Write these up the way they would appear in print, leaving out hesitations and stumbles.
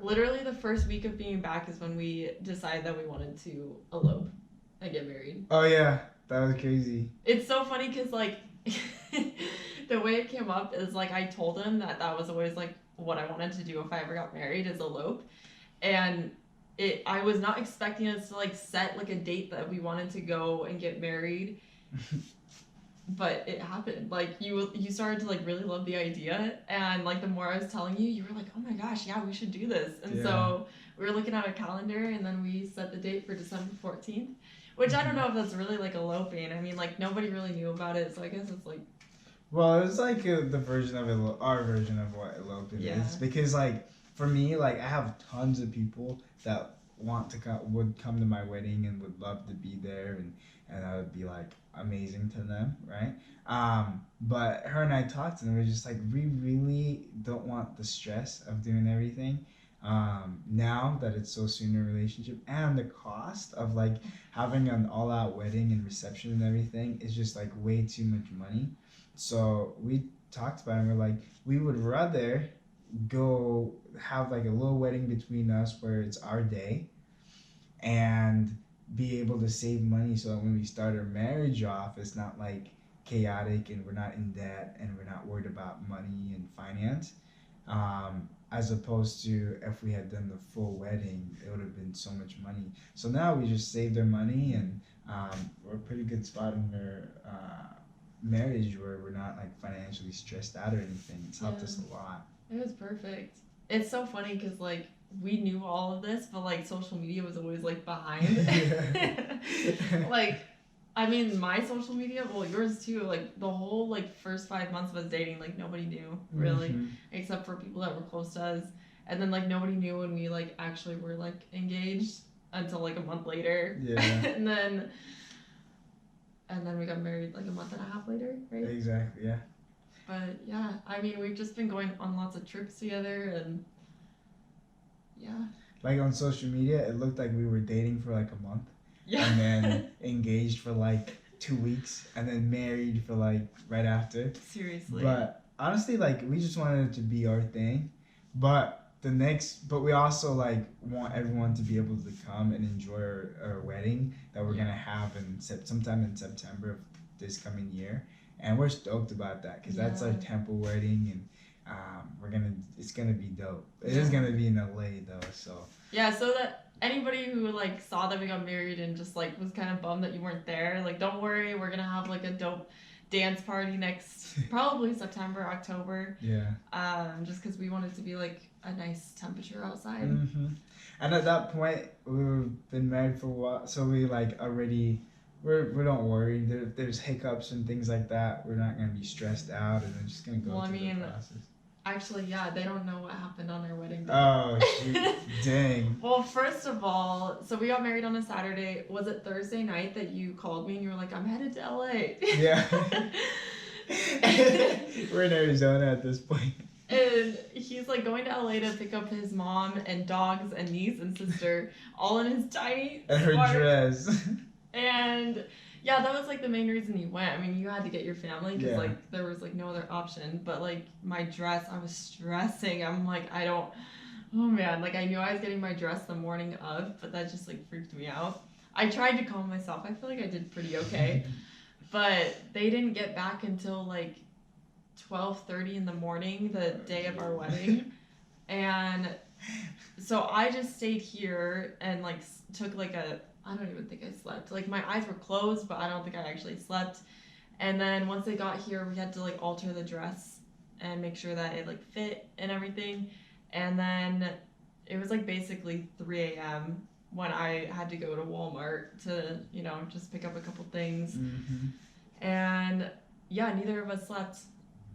literally the first week of being back is when we decided that we wanted to elope and get married. Oh yeah, that was crazy. It's so funny because like the way it came up is like I told him that that was always like what I wanted to do if I ever got married is elope, and I was not expecting us to like set like a date that we wanted to go and get married, but it happened. Like you started to like really love the idea, and like the more I was telling you, you were like, oh my gosh, yeah, we should do this. And Yeah. so we were looking at a calendar, and then we set the date for December 14th, which I don't know if that's really like eloping. I mean, like nobody really knew about it, so I guess it's like Well, it was like the version of our version of what eloping Yeah. is, because like for me, like I have tons of people that would come to my wedding and would love to be there, and that would be like amazing to them, right? But her and I talked, and we're just like, we really don't want the stress of doing everything. Now that it's so soon in a relationship, and the cost of like having an all-out wedding and reception and everything is just like way too much money. So we talked about it, and we're like, we would rather go have like a little wedding between us where it's our day, and be able to save money so that when we start our marriage off, it's not like chaotic, and we're not in debt, and we're not worried about money and finance. As opposed to if we had done the full wedding, it would have been so much money. So now we just saved our money, and we're a pretty good spot in our marriage where we're not like financially stressed out or anything. It's helped us a lot. it was perfect. It's so funny because like we knew all of this, but like social media was always like behind. Like, I mean, my social media, well, yours too. Like the whole like first 5 months of us dating, like nobody knew really, except for people that were close to us, and then like nobody knew when we like actually were like engaged until like a month later. Yeah. And then we got married like a month and a half later, right? Exactly. Yeah. But yeah, I mean, we've just been going on lots of trips together, and yeah. Like on social media, it looked like we were dating for like a month, Yeah. and then engaged for like 2 weeks, and then married for like right after. Seriously. But honestly, like we just wanted it to be our thing, but but we also like want everyone to be able to come and enjoy our wedding that we're gonna have sometime in September of this coming year, and we're stoked about that because that's our temple wedding, and it's gonna be dope. It is gonna be in LA though, so. Yeah, so that anybody who like saw that we got married and just like was kind of bummed that you weren't there, like don't worry, we're gonna have like a dope dance party next probably September, October. Yeah. Just because we want it to be like a nice temperature outside. And at that point, we've been married for a while, so we like already. We don't worry. There's hiccups and things like that. We're not gonna be stressed out, and we're just gonna go through the process. Actually, yeah, they don't know what happened on our wedding day. Oh, shoot. Dang. Well, first of all, so we got married on a Saturday. Was it Thursday night that you called me and you were like, I'm headed to LA? Yeah. We're in Arizona at this point. And he's like going to LA to pick up his mom and dogs and niece and sister all in his tiny And her dress. And yeah, that was like the main reason you went. I mean, you had to get your family because like there was like no other option. But like my dress, I was stressing. I'm like, oh man, like I knew I was getting my dress the morning of, but that just like freaked me out. I tried to calm myself. I feel like I did pretty okay. But they didn't get back until like 12:30 in the morning, the day of our wedding. And so I just stayed here and like took like I don't even think I slept. Like my eyes were closed, but I don't think I actually slept. And then once they got here, we had to like alter the dress and make sure that it like fit and everything. And then it was like basically 3 a.m. when I had to go to Walmart to, just pick up a couple things. And yeah, neither of us slept.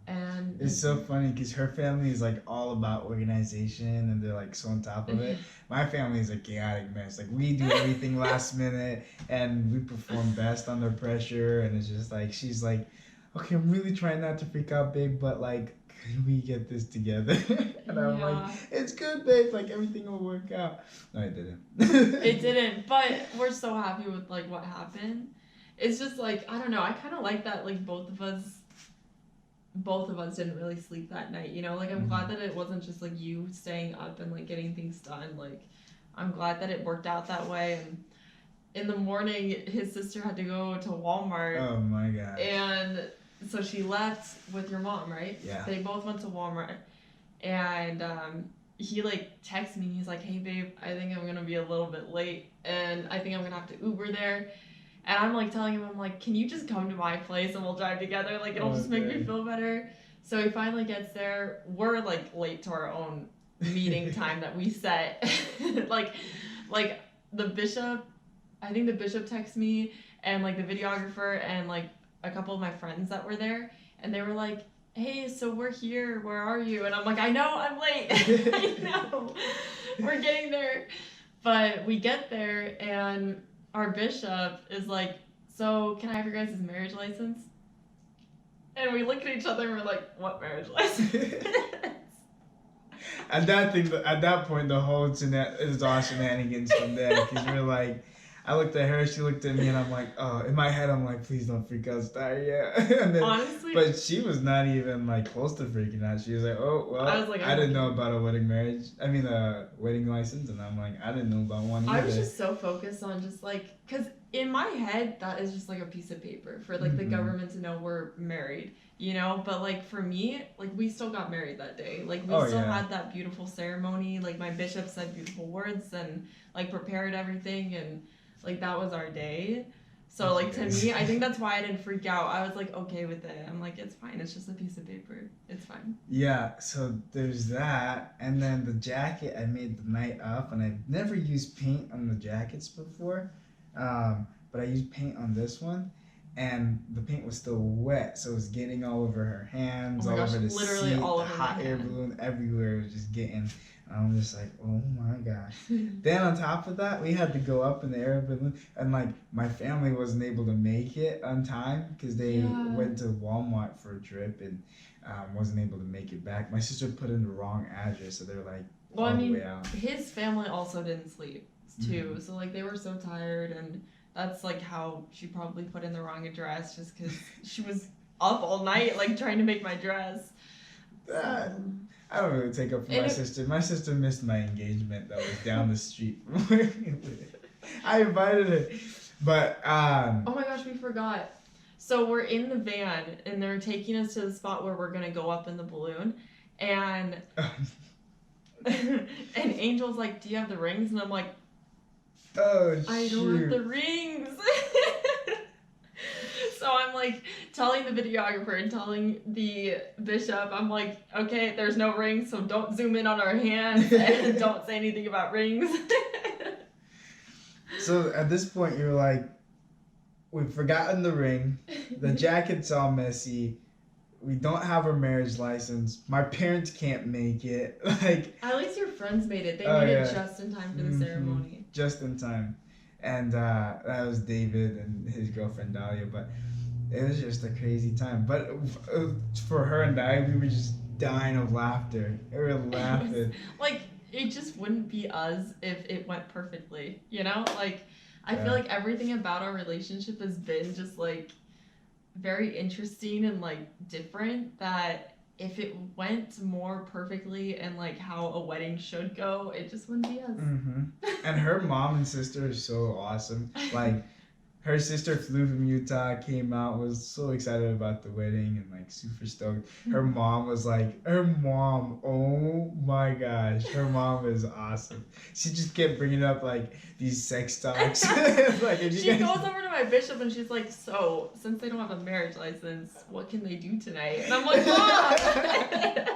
And it's so funny because her family is like all about organization, and they're like so on top of it. My family is a chaotic mess. Like we do everything last minute, and we perform best under pressure. And it's just like she's like, okay, I'm really trying not to freak out, babe, but like, can we get this together? And I'm like, it's good, babe. Like everything will work out. No, it didn't. It didn't, but we're so happy with like what happened. It's just like I don't know. I kind of like that like both of us both of us didn't really sleep that night, you know? Like, I'm glad that it wasn't just, like, you staying up and, like, getting things done. Like, I'm glad that it worked out that way. And in the morning, his sister had to go to Walmart. Oh, my God. And so she left with your mom, right? Yeah. They both went to Walmart. And he, like, texted me. He's like, hey, babe, I think I'm going to be a little bit late. And I think I'm going to have to Uber there. And I'm, like, telling him, I'm like, can you just come to my place and we'll drive together? Like, it'll just make me feel better. So he finally gets there. We're, like, late to our own meeting time that we set. like, the bishop, I think the bishop texted me and, like, the videographer and, like, a couple of my friends that were there. And they were like, hey, so we're here. Where are you? And I'm like, I know, I'm late. I know. We're getting there. But we get there and our bishop is like, so can I have your guys' marriage license? And we look at each other and we're like, what marriage license? At that point, the whole it was all shenanigans from there. Because we're like, I looked at her, she looked at me, and I'm like, oh, in my head, I'm like, please don't freak out, Star, yeah. And then, honestly, but she was not even like close to freaking out. She was like, oh, well, I didn't know about a wedding license, and I'm like, I didn't know about one either. I was just so focused on just like, because in my head, that is just like a piece of paper for like the government to know we're married, you know? But like for me, like we still got married that day. Like we still had that beautiful ceremony. Like my bishop said beautiful words and like prepared everything, and like that was our day. So like to me, I think that's why I didn't freak out. I was like okay with it. I'm like, it's fine. It's just a piece of paper. It's fine. Yeah. So there's that, and then the jacket I made the night up, and I've never used paint on the jackets before, but I used paint on this one, and the paint was still wet, so it was getting all over her hands, all over the seat, all the over hot air balloon everywhere. It was just getting. I'm just like, oh my gosh. Then on top of that, we had to go up in the air balloon, and like my family wasn't able to make it on time because they went to Walmart for a trip and wasn't able to make it back. My sister put in the wrong address, so they're like, well, I mean, his family also didn't sleep too, so like they were so tired, and that's like how she probably put in the wrong address just because she was up all night like trying to make my dress. I don't really take up for my sister. My sister missed my engagement that was down the street. I invited her. But oh my gosh, we forgot. So we're in the van and they're taking us to the spot where we're gonna go up in the balloon, and and Angel's like, do you have the rings? And I'm like, oh shoot, I don't have the rings. So I'm like telling the videographer and telling the bishop, I'm like, okay, there's no rings, so don't zoom in on our hands and don't say anything about rings. So at this point, you're like, we've forgotten the ring, the jacket's all messy, we don't have our marriage license, my parents can't make it. Like, at least your friends made it. They made it just in time for the ceremony. Just in time. And that was David and his girlfriend Dahlia, but it was just a crazy time. But for her and I, we were just dying of laughter. We were laughing. Like, it just wouldn't be us if it went perfectly, you know? Like, I feel like everything about our relationship has been just, like, very interesting and, like, different, that if it went more perfectly and, like, how a wedding should go, it just wouldn't be us. And her mom and sister are so awesome. Like, her sister flew from Utah, came out, was so excited about the wedding and like super stoked. Her mom was like, oh my gosh, her mom is awesome. She just kept bringing up like these sex talks. Like, she goes over to my bishop and she's like, so since they don't have a marriage license, what can they do tonight? And I'm like, Mom!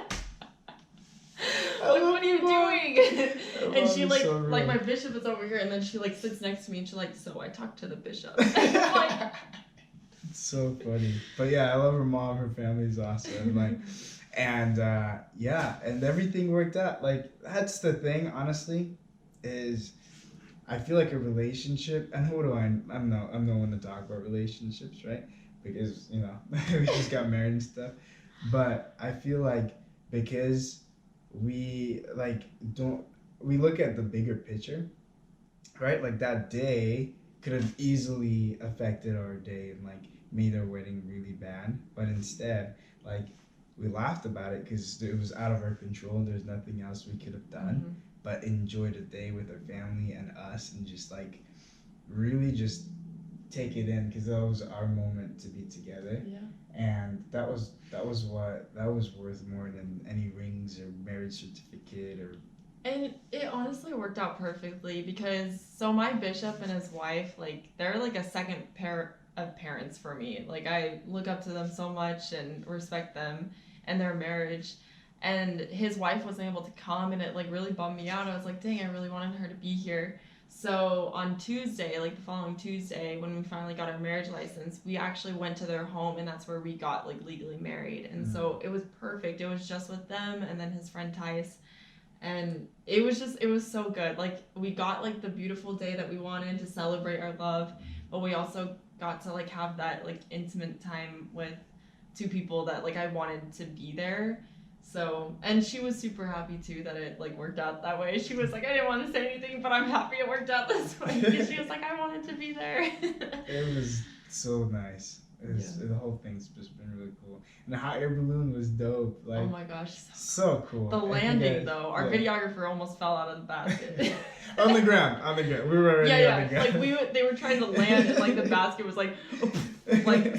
Like, what are you doing? And she like so like my bishop is over here, and then she like sits next to me and she's like, so I talked to the bishop. Like, it's so funny. But yeah, I love her mom, her family's awesome. Like, and and everything worked out. Like, that's the thing, honestly, is I feel like a relationship, and I'm no one to talk about relationships, right? Because, you know, we just got married and stuff. But I feel like because we look at the bigger picture, right? Like, that day could have easily affected our day and like made our wedding really bad, but instead, like, we laughed about it because it was out of our control. There's nothing else we could have done, Mhm. but enjoy the day with our family and us, and just like really just take it in because that was our moment to be together. Yeah. And that was worth more than any rings or marriage certificate or. And it honestly worked out perfectly because so my bishop and his wife, like they're like a second pair of parents for me. Like I look up to them so much and respect them and their marriage. And his wife wasn't able to come and it like really bummed me out. I was like, dang, I really wanted her to be here. So on Tuesday, like the following Tuesday, when we finally got our marriage license, we actually went to their home and that's where we got like legally married. And so it was perfect. It was just with them and then his friend Tice, and it was so good. Like we got like the beautiful day that we wanted to celebrate our love, but we also got to like have that like intimate time with two people that like I wanted to be there. So, and she was super happy too that it like worked out that way. She was like, I didn't want to say anything, but I'm happy it worked out this way, because she was like, I wanted to be there. It was so nice. The whole thing's just been really cool. And the hot air balloon was dope. Like, oh my gosh, so cool. the landing though, our videographer almost fell out of the basket. on the ground. We were already on the ground. Like they were trying to land and like the basket was like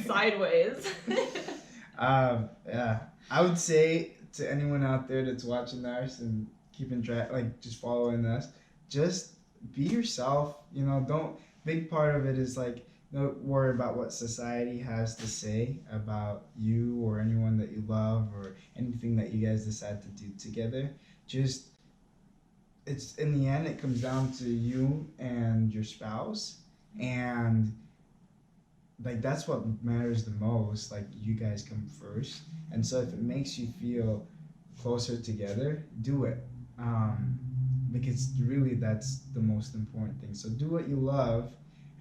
sideways. Yeah, I would say to anyone out there that's watching us and keeping track, like just following us, just be yourself. You know, don't. Big part of it is like, don't worry about what society has to say about you or anyone that you love or anything that you guys decide to do together. Just, it's in the end, it comes down to you and your spouse, and like that's what matters the most. Like you guys come first, and so if it makes you feel closer together, do it. Because really that's the most important thing. So do what you love,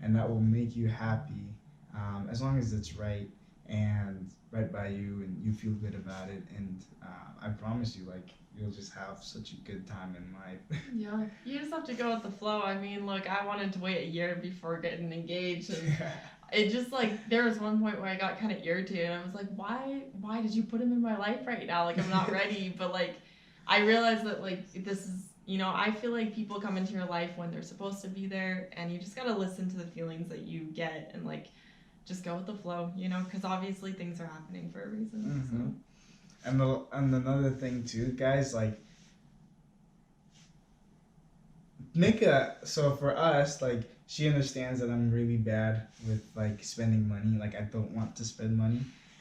and that will make you happy, as long as it's right and right by you and you feel good about it. And I promise you, like, you'll just have such a good time in life. Yeah, you just have to go with the flow. I mean, look, I wanted to wait a year before getting engaged, and it just like there was one point where I got kind of irritated. I was like, why did you put him in my life right now? Like, I'm not ready. But like, I realized that like this is, you know, I feel like people come into your life when they're supposed to be there, and you just gotta listen to the feelings that you get and like just go with the flow, you know, because obviously things are happening for a reason. Mm-hmm. So. And another thing too, guys, like so for us, like, she understands that I'm really bad with like spending money. Like, I don't want to spend money,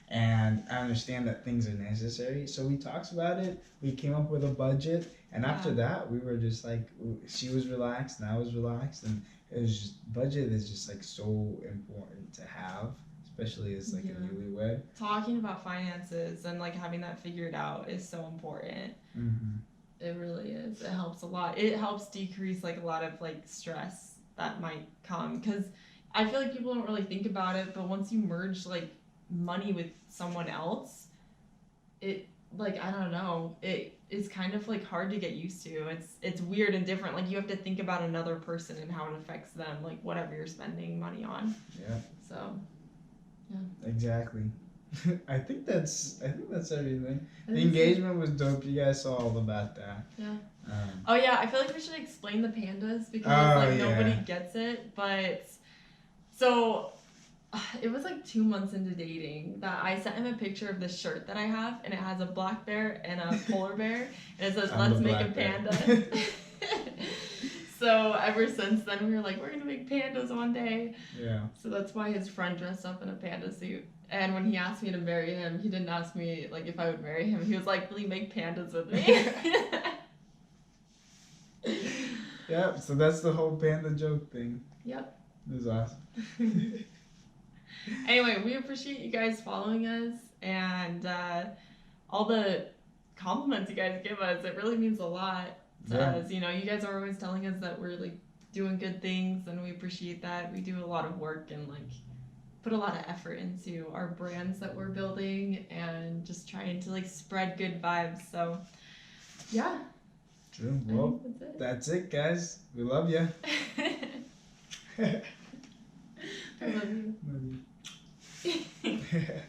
and I understand that things are necessary. So we talked about it. We came up with a budget, and after that, we were just like, she was relaxed and I was relaxed, and it was just, budget is just like so important to have, especially as like a newlywed. Talking about finances and like having that figured out is so important. Mm-hmm. It really is. It helps a lot. It helps decrease like a lot of like stress that might come, because I feel like people don't really think about it, but once you merge like money with someone else, it like, I don't know, it is kind of like hard to get used to. It's weird and different. Like, you have to think about another person and how it affects them, like whatever you're spending money on. Yeah. So yeah. Exactly. I think that's everything. The engagement was dope. You guys saw all about that. Yeah. Oh yeah, I feel like we should explain the pandas, because nobody gets it. But so it was like 2 months into dating that I sent him a picture of this shirt that I have, and it has a black bear and a polar bear, and it says "Let's make a panda." So ever since then, we were like, we're gonna make pandas one day. Yeah. So that's why his friend dressed up in a panda suit. And when he asked me to marry him, he didn't ask me like if I would marry him. He was like, will you make pandas with me? Yep. So that's the whole panda joke thing. Yep. It was awesome. Anyway, we appreciate you guys following us, and all the compliments you guys give us. It really means a lot to us. You know, you guys are always telling us that we're like doing good things, and we appreciate that. We do a lot of work and like put a lot of effort into our brands that we're building, and just trying to like spread good vibes. So yeah. True. Well, that's it, guys. We love you. I love you. Love you.